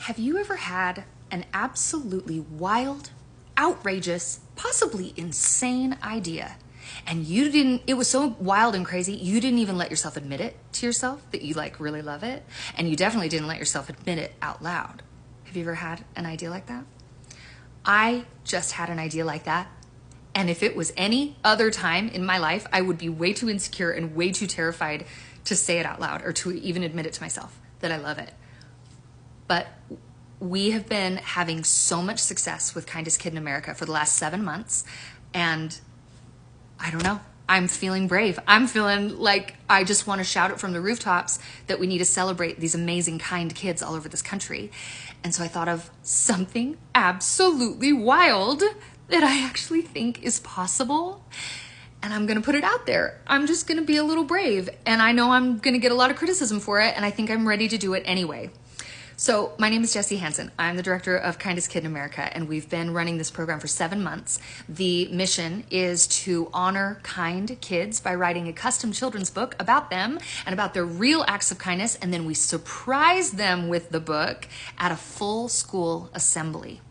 Have you ever had an absolutely wild, outrageous, possibly insane idea, and it was so wild and crazy, you didn't even let yourself admit it to yourself that you really love it, and you definitely didn't let yourself admit it out loud? Have you ever had an idea like that? I just had an idea like that. And if it was any other time in my life, I would be way too insecure and way too terrified to say it out loud or to even admit it to myself that I love it. But we have been having so much success with Kindest Kid in America for the last 7 months. And I don't know, I'm feeling brave. I'm feeling like I just want to shout it from the rooftops that we need to celebrate these amazing, kind kids all over this country. And so I thought of something absolutely wild that I actually think is possible. And I'm going to put it out there. I'm just going to be a little brave. And I know I'm going to get a lot of criticism for it. And I think I'm ready to do it anyway. So my name is Jessie Hansen. I'm the director of Kindest Kid in America, and we've been running this program for 7 months. The mission is to honor kind kids by writing a custom children's book about them and about their real acts of kindness, and then we surprise them with the book at a full school assembly.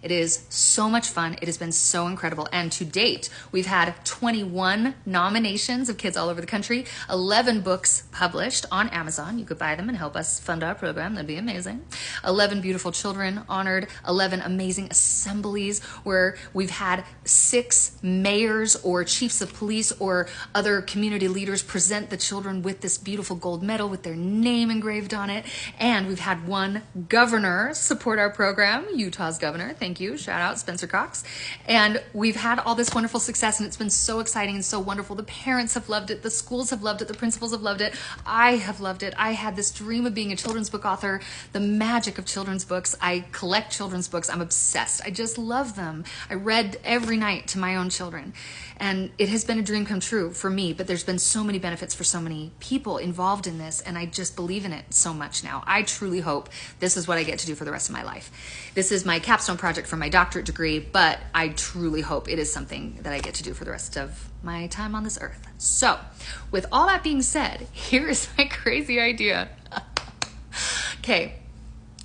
It is so much fun. It has been so incredible. And to date, we've had 21 nominations of kids all over the country, 11 books published on Amazon. You could buy them and help us fund our program. That'd be amazing. 11 beautiful children honored, 11 amazing assemblies where we've had 6 mayors or chiefs of police or other community leaders present the children with this beautiful gold medal with their name engraved on it. And we've had 1 governor support our program, Utah's governor. Thank you. Shout out Spencer Cox. And we've had all this wonderful success, and it's been so exciting and so wonderful. The parents have loved it. The schools have loved it. The principals have loved it. I have loved it. I had this dream of being a children's book author, the magic of children's books. I collect children's books. I'm obsessed. I just love them. I read every night to my own children. And it has been a dream come true for me, but there's been so many benefits for so many people involved in this, and I just believe in it so much now. I truly hope this is what I get to do for the rest of my life. This is my capstone project for my doctorate degree, but I truly hope it is something that I get to do for the rest of my time on this earth. So, with all that being said, here is my crazy idea. Okay,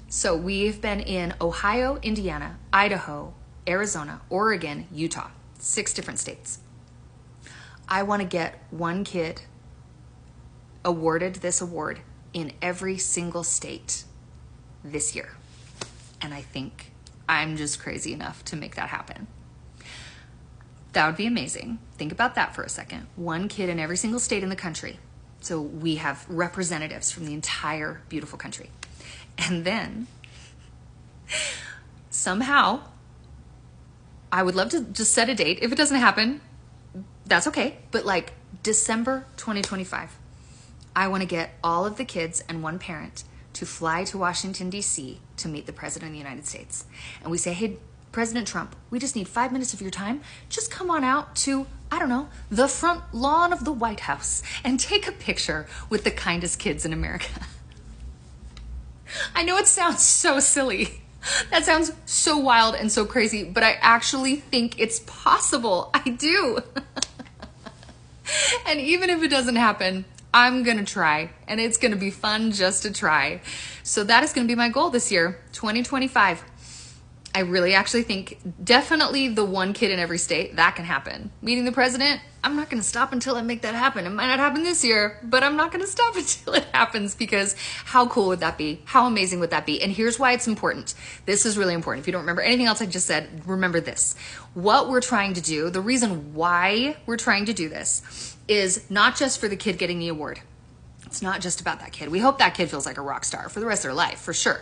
so we've been in Ohio, Indiana, Idaho, Arizona, Oregon, Utah, 6 different states. I want to get 1 kid awarded this award in every single state this year. And I think I'm just crazy enough to make that happen. That would be amazing. Think about that for a second. 1 kid in every single state in the country. So we have representatives from the entire beautiful country. And then somehow, I would love to just set a date. If it doesn't happen, that's okay. But like December 2025, I want to get all of the kids and 1 parent to fly to Washington, D.C. to meet the President of the United States. And we say, hey, President Trump, we just need 5 minutes of your time. Just come on out to, I don't know, the front lawn of the White House and take a picture with the kindest kids in America. I know it sounds so silly. That sounds so wild and so crazy, but I actually think it's possible. I do. And even if it doesn't happen, I'm going to try, and it's going to be fun just to try. So that is going to be my goal this year, 2025. I really actually think definitely the 1 kid in every state, that can happen. Meeting the president, I'm not going to stop until I make that happen. It might not happen this year, but I'm not going to stop until it happens, because how cool would that be? How amazing would that be? And here's why it's important. This is really important. If you don't remember anything else I just said, remember this. What we're trying to do, the reason why we're trying to do this is not just for the kid getting the award. It's not just about that kid. We hope that kid feels like a rock star for the rest of their life, for sure.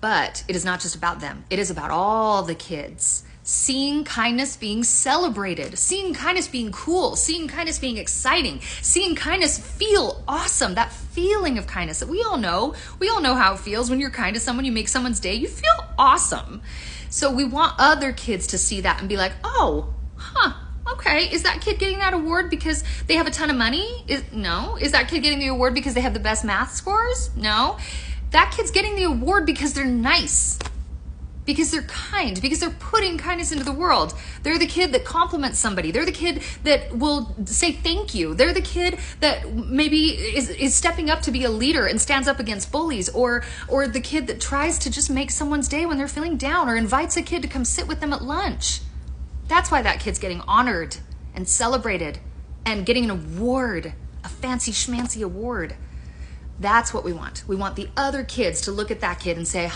But it is not just about them. It is about all the kids. Seeing kindness being celebrated, seeing kindness being cool, seeing kindness being exciting, seeing kindness feel awesome, that feeling of kindness that we all know. We all know how it feels when you're kind to someone, you make someone's day, you feel awesome. So we want other kids to see that and be like, oh, okay, is that kid getting that award because they have a ton of money? No. Is that kid getting the award because they have the best math scores? No. That kid's getting the award because they're nice. because they're kind, because they're putting kindness into the world. They're the kid that compliments somebody. They're the kid that will say thank you. They're the kid that maybe is stepping up to be a leader and stands up against bullies, or the kid that tries to just make someone's day when they're feeling down, or invites a kid to come sit with them at lunch. That's why that kid's getting honored and celebrated and getting an award, a fancy schmancy award. That's what we want. We want the other kids to look at that kid and say,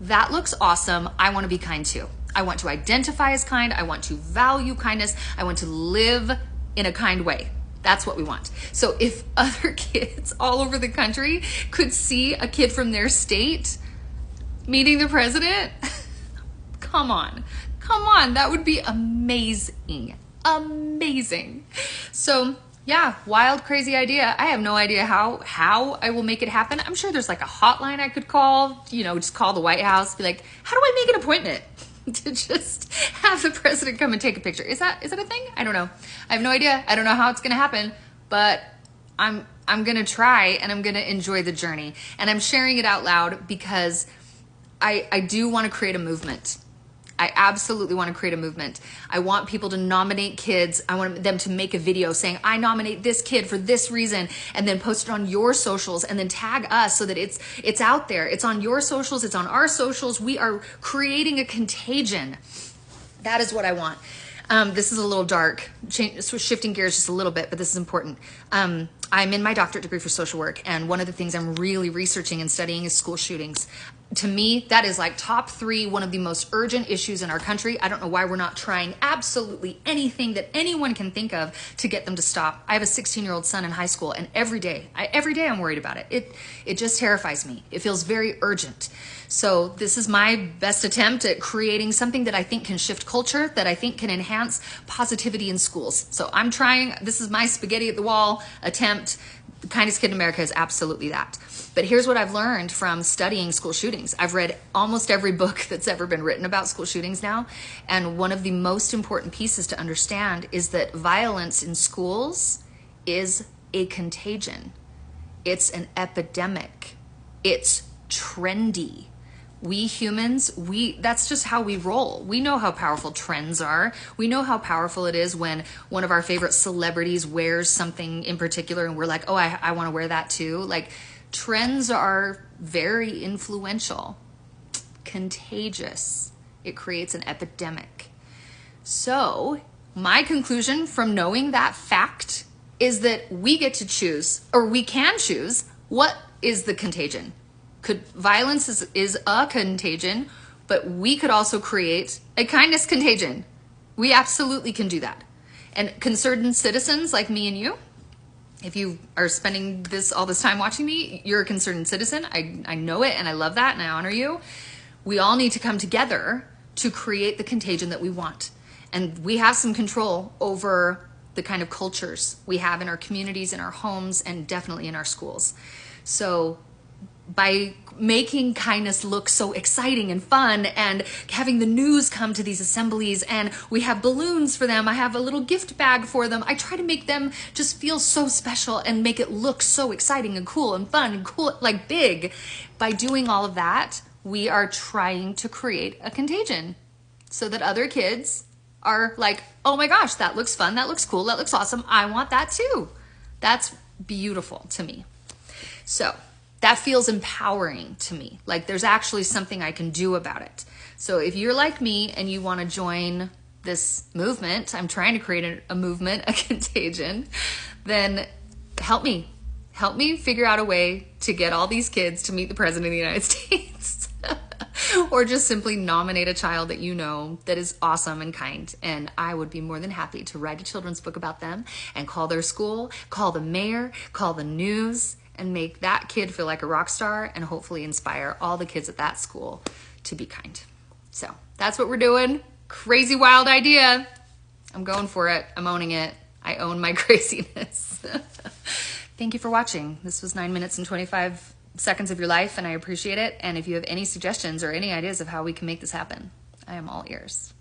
that looks awesome. I want to be kind too. I want to identify as kind. I want to value kindness. I want to live in a kind way. That's what we want. So if other kids all over the country could see a kid from their state meeting the president, come on, that would be amazing. Amazing. So yeah, wild, crazy idea. I have no idea how I will make it happen. I'm sure there's like a hotline I could call, just call the White House, be like, how do I make an appointment to just have the president come and take a picture? Is that a thing? I don't know. I have no idea. I don't know how it's going to happen, but I'm going to try, and I'm going to enjoy the journey. And I'm sharing it out loud because I do want to create a movement. I absolutely want to create a movement. I want people to nominate kids. I want them to make a video saying, I nominate this kid for this reason, and then post it on your socials, and then tag us so that it's out there. It's on your socials. It's on our socials. We are creating a contagion. That is what I want. This is a little dark, shifting gears just a little bit, but this is important. I'm in my doctorate degree for social work, and one of the things I'm really researching and studying is school shootings. To me, that is like top 3, one of the most urgent issues in our country. I don't know why we're not trying absolutely anything that anyone can think of to get them to stop. I have a 16-year-old son in high school, and every day I'm worried about it. It just terrifies me. It feels very urgent. So this is my best attempt at creating something that I think can shift culture, that I think can enhance positivity in schools. So I'm trying. This is my spaghetti at the wall attempt. The Kindest Kid in America is absolutely that. But here's what I've learned from studying school shootings. I've read almost every book that's ever been written about school shootings now. And one of the most important pieces to understand is that violence in schools is a contagion. It's an epidemic. It's trendy. We humans, that's just how we roll. We know how powerful trends are. We know how powerful it is when one of our favorite celebrities wears something in particular and we're like, oh, I want to wear that too. Like, trends are very influential, contagious. It creates an epidemic. So my conclusion from knowing that fact is that we get to choose, or we can choose, what is the contagion. Violence is a contagion, but we could also create a kindness contagion. We absolutely can do that. And concerned citizens like me and you, if you are spending all this time watching me, you're a concerned citizen. I know it, and I love that, and I honor you. We all need to come together to create the contagion that we want. And we have some control over the kind of cultures we have in our communities, in our homes, and definitely in our schools. So by making kindness look so exciting and fun, and having the news come to these assemblies, and we have balloons for them, I have a little gift bag for them, I try to make them just feel so special and make it look so exciting and cool and fun and cool, like big. By doing all of that, we are trying to create a contagion so that other kids are like, oh my gosh, that looks fun, that looks cool, that looks awesome, I want that too. That's beautiful to me. So that feels empowering to me. Like there's actually something I can do about it. So if you're like me and you want to join this movement, I'm trying to create a movement, a contagion, then help me. Help me figure out a way to get all these kids to meet the President of the United States. Or just simply nominate a child that you know that is awesome and kind. And I would be more than happy to write a children's book about them and call their school, call the mayor, call the news, and make that kid feel like a rock star, and hopefully inspire all the kids at that school to be kind. So that's what we're doing. Crazy, wild idea. I'm going for it. I'm owning it. I own my craziness. Thank you for watching. This was 9 minutes and 25 seconds of your life, and I appreciate it. And if you have any suggestions or any ideas of how we can make this happen, I am all ears.